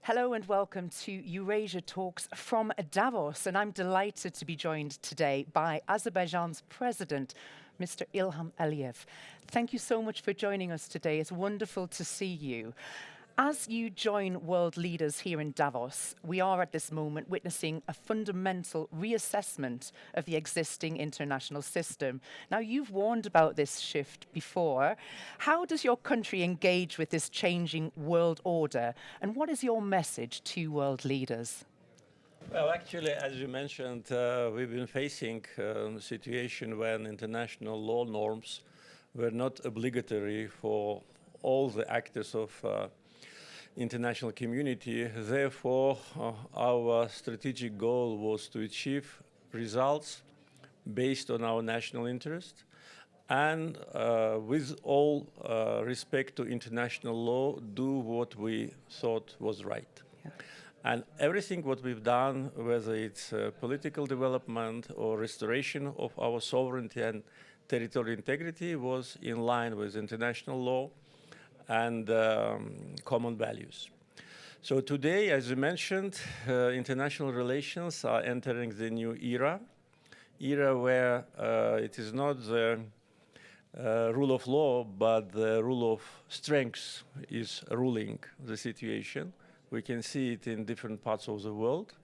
Hello and welcome to Eurasia Talks from Davos, and I'm delighted to be joined today by Azerbaijan's President, Mr. Ilham Aliyev. Thank you so much for joining us today. It's wonderful to see you. As you join world leaders here in Davos, we are at this moment witnessing a fundamental reassessment of the existing international system. Now, you've warned about this shift before. How does your country engage with this changing world order? And what is your message to world leaders? Well, actually, as you mentioned, we've been facing a situation when international law norms were not obligatory for all the actors of international community. Therefore, our strategic goal was to achieve results based on our national interest and with all respect to international law, do what we thought was right. Yeah. And everything what we've done, whether it's political development or restoration of our sovereignty and territorial integrity, was in line with international law and common values. So today, as you mentioned, international relations are entering the new era where it is not the rule of law, but the rule of strength is ruling the situation. We can see it in different parts of the world.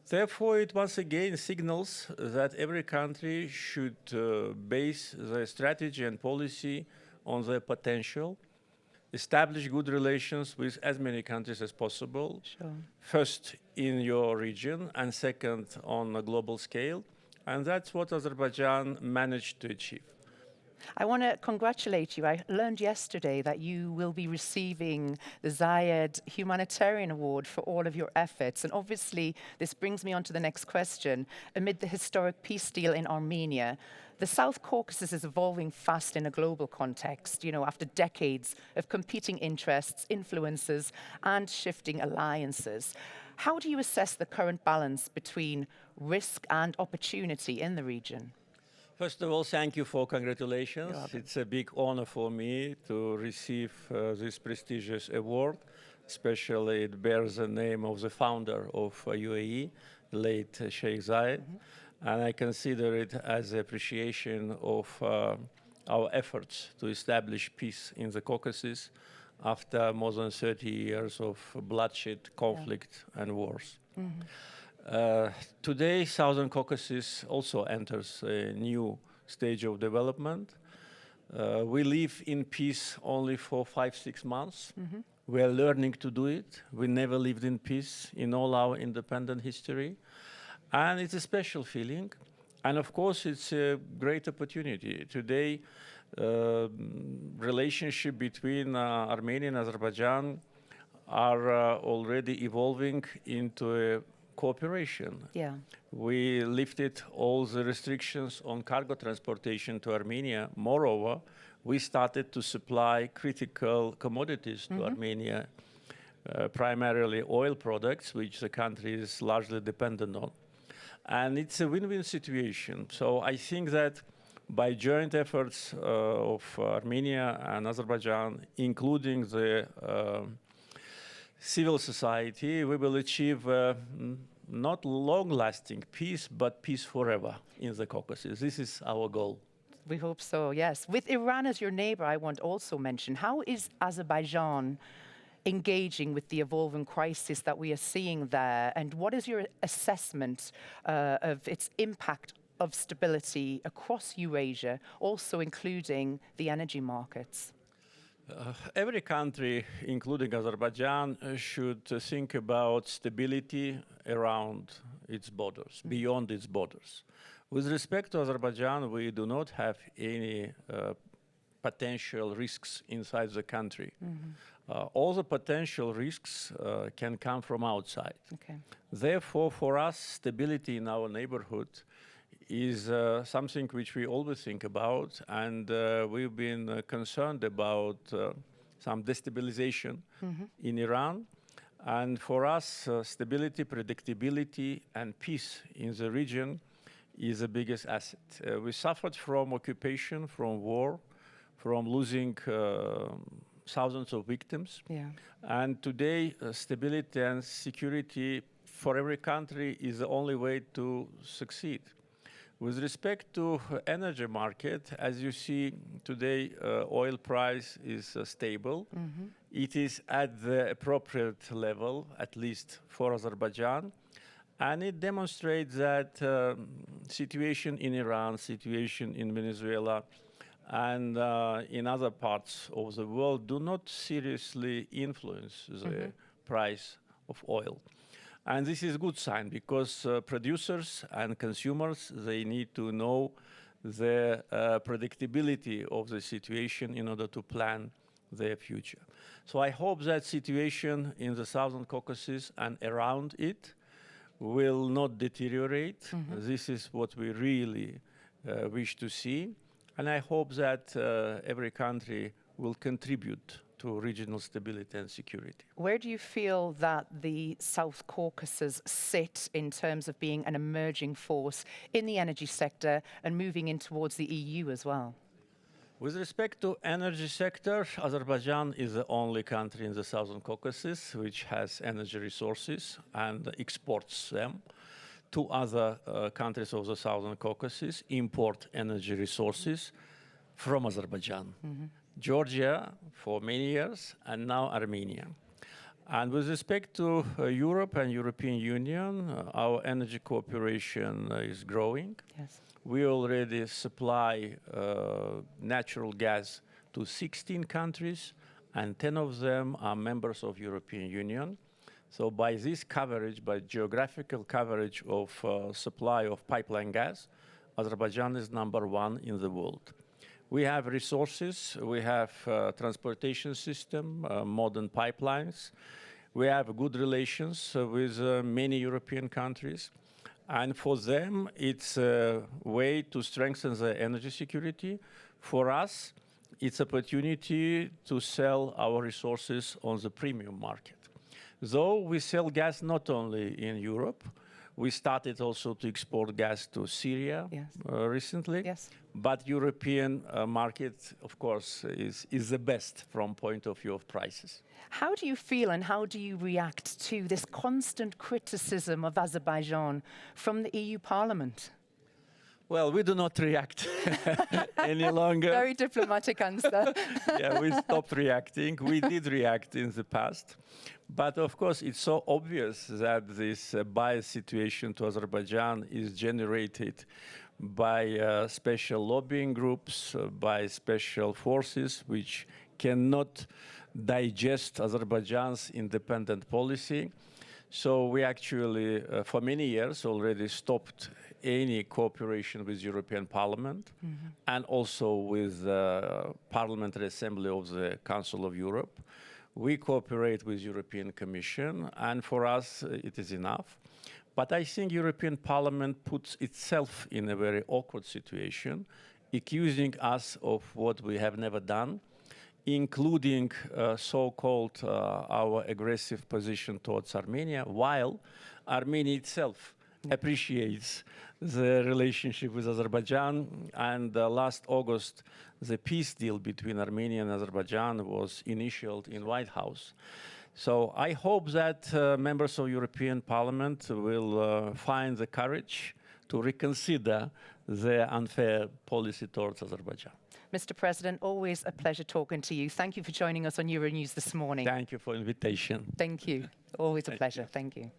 Therefore, it once again signals that every country should base their strategy and policy on their potential, establish good relations with as many countries as possible, sure. First in your region and second on a global scale. And that's what Azerbaijan managed to achieve. I want to congratulate you. I learned yesterday that you will be receiving the Zayed Humanitarian Award for all of your efforts. And obviously, this brings me on to the next question. Amid the historic peace deal in Armenia, the South Caucasus is evolving fast in a global context, after decades of competing interests, influences, and shifting alliances. How do you assess the current balance between risk and opportunity in the region? First of all, thank you for congratulations. It's a big honor for me to receive this prestigious award. Especially it bears the name of the founder of UAE, late Sheikh Zayed. Mm-hmm. And I consider it as appreciation of our efforts to establish peace in the Caucasus after more than 30 years of bloodshed, conflict, and wars. Mm-hmm. Today, Southern Caucasus also enters a new stage of development. We live in peace only for 5-6 months. Mm-hmm. We are learning to do it. We never lived in peace in all our independent history. And it's a special feeling. And of course, it's a great opportunity. Today, relationship between Armenia and Azerbaijan are already evolving into a cooperation. Yeah. We lifted all the restrictions on cargo transportation to Armenia. Moreover, we started to supply critical commodities to Armenia, primarily oil products, which the country is largely dependent on. And it's a win-win situation. So I think that by joint efforts of Armenia and Azerbaijan, including the civil society, we will achieve not long-lasting peace, but peace forever in the Caucasus. This is our goal. We hope so, yes. With Iran as your neighbor, I want to also mention, how is Azerbaijan engaging with the evolving crisis that we are seeing there? And what is your assessment of its impact of stability across Eurasia, also including the energy markets? Every country, including Azerbaijan, should think about stability around its borders, beyond its borders. With respect to Azerbaijan, we do not have any potential risks inside the country. Mm-hmm. All the potential risks can come from outside. Okay. Therefore, for us, stability in our neighborhood is something which we always think about, and we've been concerned about some destabilization in Iran. And for us, stability, predictability, and peace in the region is the biggest asset. We suffered from occupation, from war, from losing thousands of victims. Yeah. And today, stability and security for every country is the only way to succeed. With respect to energy market, as you see today, oil price is stable. It is at the appropriate level, at least for Azerbaijan. And it demonstrates that situation in Iran, situation in Venezuela, and in other parts of the world do not seriously influence the price of oil. And this is a good sign because producers and consumers, they need to know the predictability of the situation in order to plan their future. So I hope that situation in the Southern Caucasus and around it will not deteriorate. This is what we really wish to see. And I hope that every country will contribute to regional stability and security. Where do you feel that the South Caucasus sit in terms of being an emerging force in the energy sector and moving in towards the EU as well? With respect to energy sector, Azerbaijan is the only country in the Southern Caucasus which has energy resources and exports them to other countries of the Southern Caucasus, import energy resources from Azerbaijan. Georgia for many years, and now Armenia. And with respect to Europe and European Union, our energy cooperation is growing. Yes. We already supply natural gas to 16 countries, and 10 of them are members of European Union. So by this coverage, by geographical coverage of supply of pipeline gas, Azerbaijan is #1 in the world. We have resources, we have transportation system, modern pipelines. We have good relations with many European countries. And for them, it's a way to strengthen the energy security. For us, it's opportunity to sell our resources on the premium market. Though we sell gas not only in Europe, we started also to export gas to Syria recently. Yes. But European market, of course, is the best from point of view of prices. How do you feel and how do you react to this constant criticism of Azerbaijan from the EU Parliament? Well, we do not react any longer. Very diplomatic answer. Yeah, we stopped reacting. We did react in the past. But of course, it's so obvious that this bias situation to Azerbaijan is generated by special lobbying groups, by special forces, which cannot digest Azerbaijan's independent policy. So we actually, for many years, already stopped any cooperation with European Parliament and also with the Parliamentary Assembly of the Council of Europe. We cooperate with European Commission, and for us, it is enough. But I think European Parliament puts itself in a very awkward situation, accusing us of what we have never done, including so-called our aggressive position towards Armenia, while Armenia itself appreciates the relationship with Azerbaijan. And last August, the peace deal between Armenia and Azerbaijan was initialed in White House. So I hope that members of European Parliament will find the courage to reconsider their unfair policy towards Azerbaijan. Mr. President, always a pleasure talking to you. Thank you for joining us on Euronews this morning. Thank you for the invitation. Thank you. Always a pleasure. Thank you.